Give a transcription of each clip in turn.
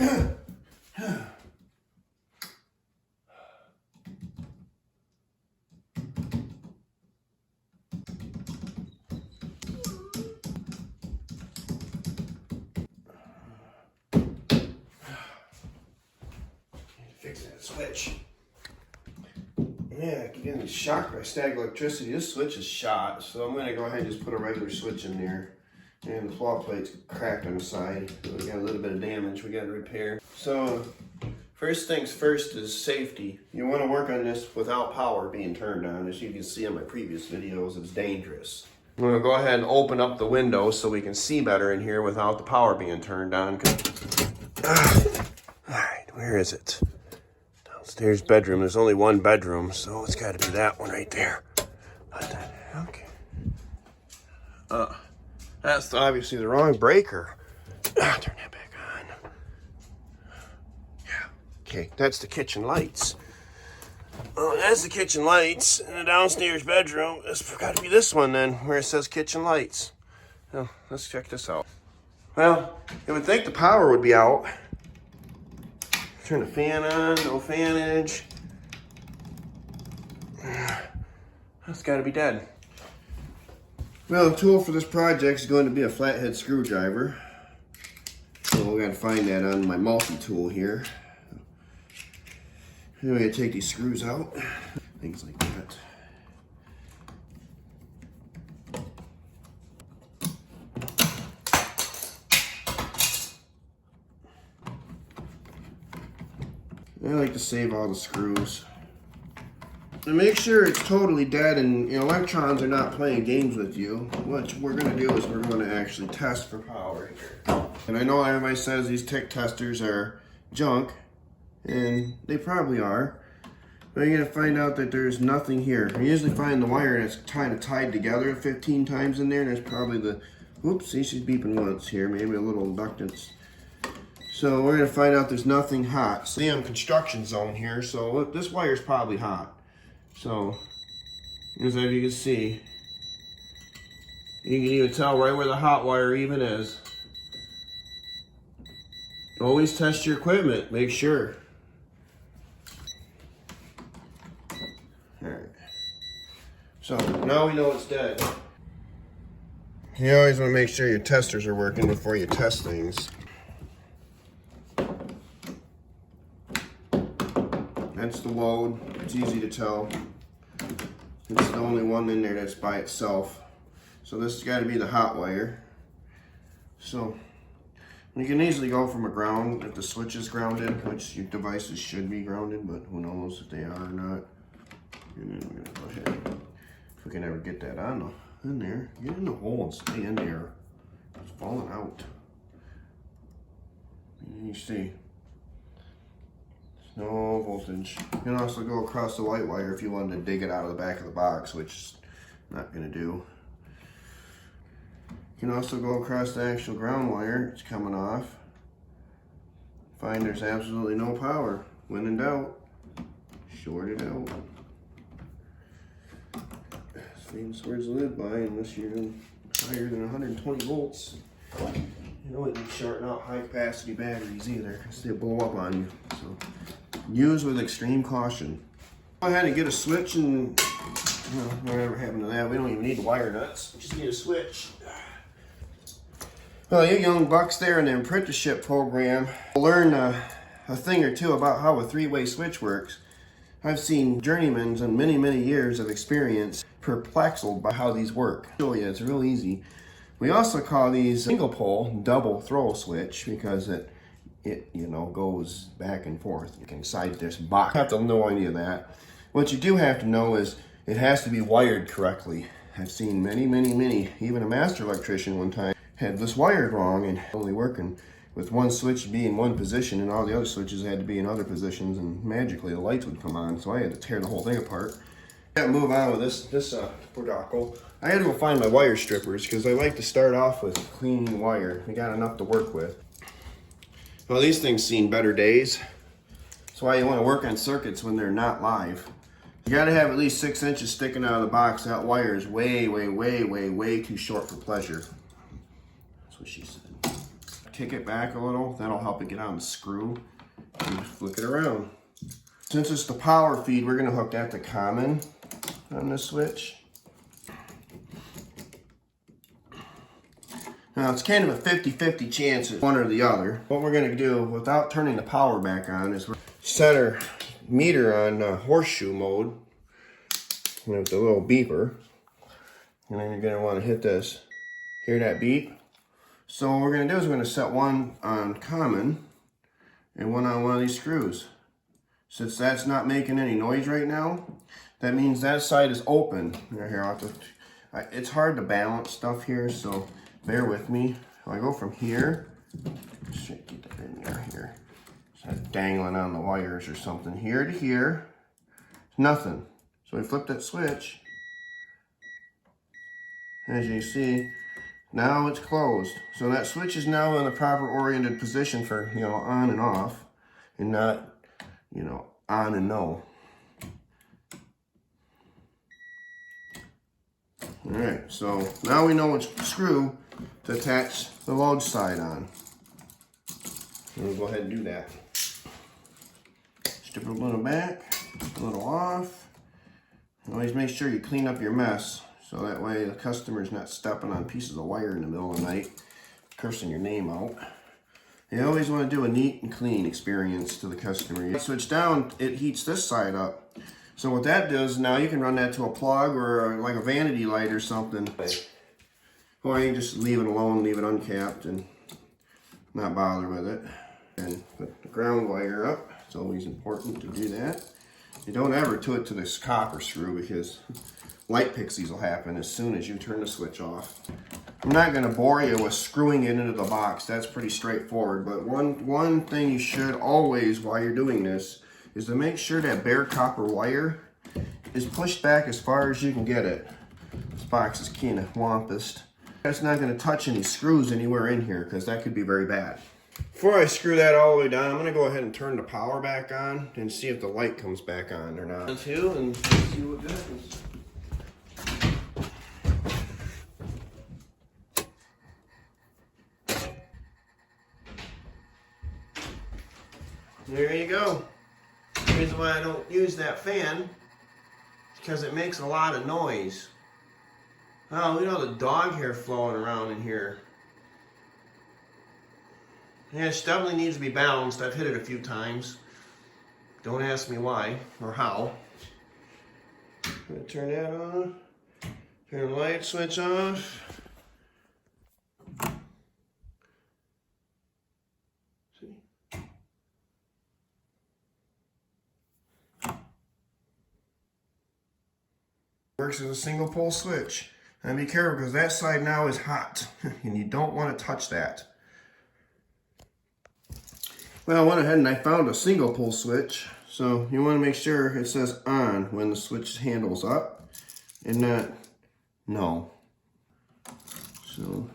Fix that switch. Yeah, getting shocked by static electricity. This switch is shot, so I'm gonna go ahead and just put a regular switch in there. And the floor plate's cracked on the side. So we got a little bit of damage we gotta repair. So first things first is safety. You wanna work on this without power being turned on. As you can see in my previous videos, it's dangerous. I'm gonna go ahead and open up the window so we can see better in here without the power being turned on. All right, where is it? Downstairs bedroom. There's only one bedroom, so it's got to be that one right there. Okay. That's obviously the wrong breaker. Turn that back on. Yeah. Okay, that's the kitchen lights. Oh, that's the kitchen lights in the downstairs bedroom. It's got to be this one then, where it says kitchen lights. Well, let's check this out. Well, you would think the power would be out. Turn the fan on, no fanage. That's got to be dead. Well, the tool for this project is going to be a flathead screwdriver. So we got to find that on my multi-tool here. Then we got to take these screws out, things like that. I like to save all the screws. And make sure it's totally dead and electrons are not playing games with you. What we're going to do is we're going to actually test for power here. And I know everybody says these tick testers are junk, and they probably are. But you're going to find out that there's nothing here. You usually find the wire that's kind of tied together 15 times in there, and there's probably the, whoops, see, she's beeping once here, maybe a little inductance. So we're going to find out there's nothing hot. See, I'm construction zone here, so look, this wire is probably hot. So, as you can see, you can even tell right where the hot wire even is. Always test your equipment, make sure. Alright. So, now we know it's dead. You always want to make sure your testers are working before you test things. That's the load. It's easy to tell. It's the only one in there that's by itself. So this has got to be the hot wire. So you can easily go from a ground if the switch is grounded, which your devices should be grounded, but who knows if they are or not. And then we're going to go ahead. If we can ever get that on in there, get in the hole and stay in there. It's falling out. You see. No voltage. You can also go across the white wire if you wanted to dig it out of the back of the box, which is not going to do. You can also go across the actual ground wire. It's coming off. Find there's absolutely no power. When in doubt, short it out. Same where's the lid by, unless you're higher than 120 volts. You know, it didn't shorten out high capacity batteries either, because they blow up on you. So use with extreme caution. Go ahead and get a switch and whatever happened to that. We don't even need the wire nuts. We just need a switch. Well, you young bucks there in the apprenticeship program will learn a thing or two about how a three-way switch works. I've seen journeymans and many years of experience perplexed by how these work. Show you, it's real easy. We also call these single pole double throw switch because it goes back and forth inside this box. You have to know any of that. What you do have to know is it has to be wired correctly. I've seen many, even a master electrician one time had this wired wrong and only working with one switch being one position and all the other switches had to be in other positions, and magically the lights would come on. So I had to tear the whole thing apart. I got to move on with this product. I had to go find my wire strippers because I like to start off with clean wire. We got enough to work with. Well, these things seen better days. That's why you want to work on circuits when they're not live. You got to have at least 6 inches sticking out of the box. That wire is way too short for pleasure. That's what she said. kick it back a little. That'll help it get on the screw. And flick it around. Since it's the power feed, we're gonna hook that to common on this switch. Now it's kind of a 50-50 chance it's one or the other. What we're gonna do without turning the power back on is we're set our meter on horseshoe mode with the little beeper. And then you're gonna wanna hit this. Hear that beep? So what we're gonna do is we're gonna set one on common and one on one of these screws. Since that's not making any noise right now, that means that side is open. Here, I'll have to, it's hard to balance stuff here, so bear with me. I go from here, should get that in there here. It's dangling on the wires or something. Here to here, nothing. So we flip that switch. As you see, now it's closed. So that switch is now in the proper oriented position for, you know, on and off, and not, you know, on and no. All right, so now we know which screw to attach the load side on. We'll go ahead and do that. Strip it a little back, a little off. Always make sure you clean up your mess, so that way the customer's not stepping on pieces of wire in the middle of the night, cursing your name out. You always want to do a neat and clean experience to the customer. You switch down, it heats this side up. So what that does, now you can run that to a plug or like a vanity light or something. Or you can just leave it alone, leave it uncapped and not bother with it. And put the ground wire up. It's always important to do that. You don't ever do it to this copper screw because light pixies will happen as soon as you turn the switch off. I'm not going to bore you with screwing it into the box. That's pretty straightforward. But one thing you should always, while you're doing this, is to make sure that bare copper wire is pushed back as far as you can get it. This box is kind of wampus. That's not going to touch any screws anywhere in here because that could be very bad. Before I screw that all the way down, I'm going to go ahead and turn the power back on and see if the light comes back on or not. And see what happens. There you go. The reason why I don't use that fan is because it makes a lot of noise. Oh, look at all the dog hair flowing around in here. Yeah, it definitely needs to be balanced. I've hit it a few times. Don't ask me why or how. I'm going to turn that on. Turn the light switch off. Works as a single pole switch. And be careful because that side now is hot and you don't want to touch that. Well, I went ahead and I found a single pole switch. So you want to make sure it says on when the switch handle's up and not no. So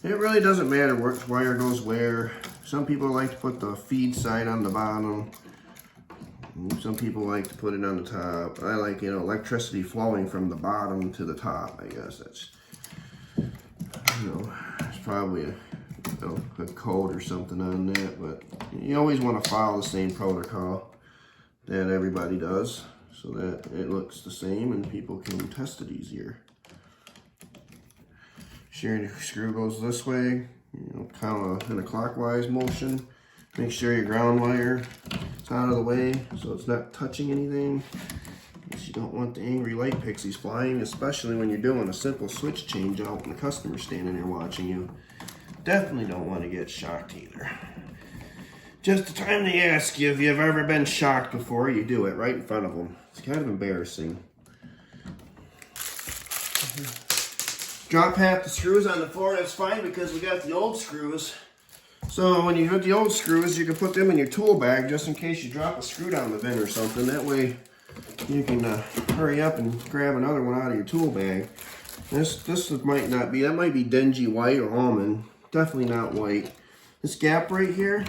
it really doesn't matter which wire goes where. Some people like to put the feed side on the bottom. Some people like to put it on the top. I like, you know, electricity flowing from the bottom to the top. I guess that's, you know, it's probably a code or something on that, but you always want to follow the same protocol that everybody does so that it looks the same and people can test it easier. Sure, the screw goes this way, you know, kind of in a clockwise motion. Make sure your ground wire is out of the way so it's not touching anything. Because you don't want the angry light pixies flying, especially when you're doing a simple switch change out and the customer's standing there watching you. Definitely don't want to get shocked either. Just the time they ask you if you've ever been shocked before, you do it right in front of them. It's kind of embarrassing. Drop half the screws on the floor, that's fine because we got the old screws. So when you put the old screws, you can put them in your tool bag just in case you drop a screw down the vent or something. That way you can hurry up and grab another one out of your tool bag. This might not be, that might be dingy white or almond. Definitely not white. This gap right here,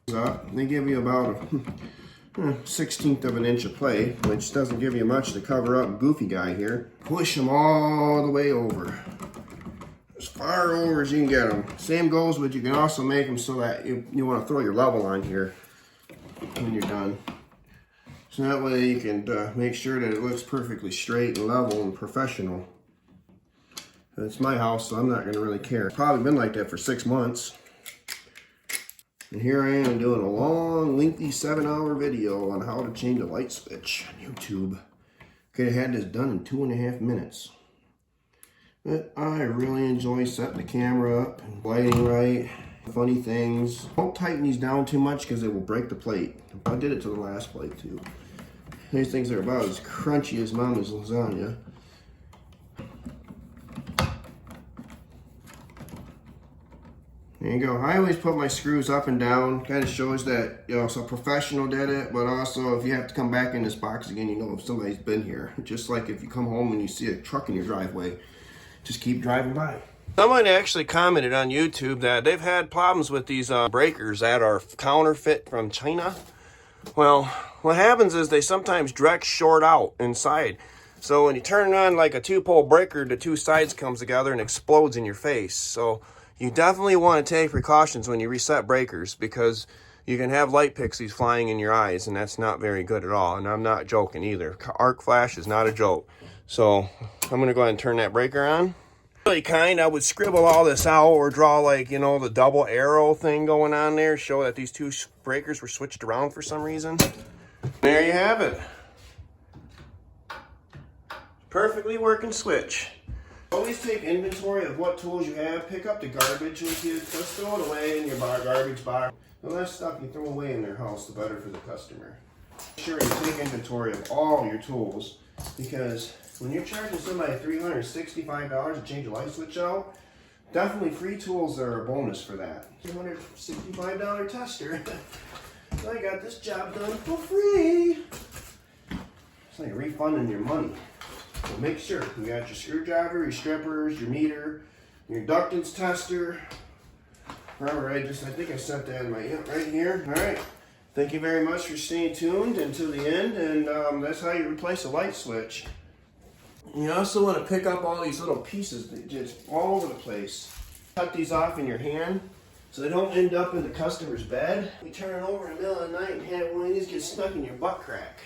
they give you about a 1/16 of an inch of play, which doesn't give you much to cover up Goofy Guy here. Push them all the way over. as far over as you can get them. Same goes with, you can also make them so that you want to throw your level on here when you're done. So that way you can make sure that it looks perfectly straight and level and professional. It's my house, so I'm not going to really care. It's probably been like that for 6 months. And here I am doing a long, lengthy 7-hour video on how to change a light switch on YouTube. Could have had this done in 2.5 minutes. But I really enjoy setting the camera up and lighting right. Funny things. Don't tighten these down too much because it will break the plate. I did it to the last plate too. These things are about as crunchy as Mama's lasagna. There you go. I always put my screws up and down. Kind of shows that, you know, so a professional did it, but also if you have to come back in this box again, you know if somebody's been here. Just like if you come home and you see a truck in your driveway, just keep driving by. Someone actually commented on YouTube that they've had problems with these breakers that are counterfeit from China. Well, what happens is they sometimes direct short out inside. So when you turn it on like a 2-pole breaker, the 2 sides comes together and explodes in your face. So you definitely want to take precautions when you reset breakers, because you can have light pixies flying in your eyes, and that's not very good at all. And I'm not joking either. Arc flash is not a joke. So I'm going to go ahead and turn that breaker on. Really kind, I would scribble all this out or draw, like, you know, the double arrow thing going on there, show that these 2 breakers were switched around for some reason. There you have it. Perfectly working switch. Always take inventory of what tools you have. Pick up the garbage with you. Just throw it away in your garbage box. The less stuff you throw away in their house, the better for the customer. Make sure you take inventory of all your tools, because when you're charging somebody $365 to change a light switch out, definitely free tools are a bonus for that. $265 tester. I got this job done for free. It's like refunding your money. So make sure you got your screwdriver, your strippers, your meter, your inductance tester. Alright, I think I set that in my right here. Alright. Thank you very much for staying tuned until the end, and that's how you replace a light switch. You also want to pick up all these little pieces that just all over the place. Cut these off in your hand so they don't end up in the customer's bed. You turn it over in the middle of the night and have one of these get stuck in your butt crack.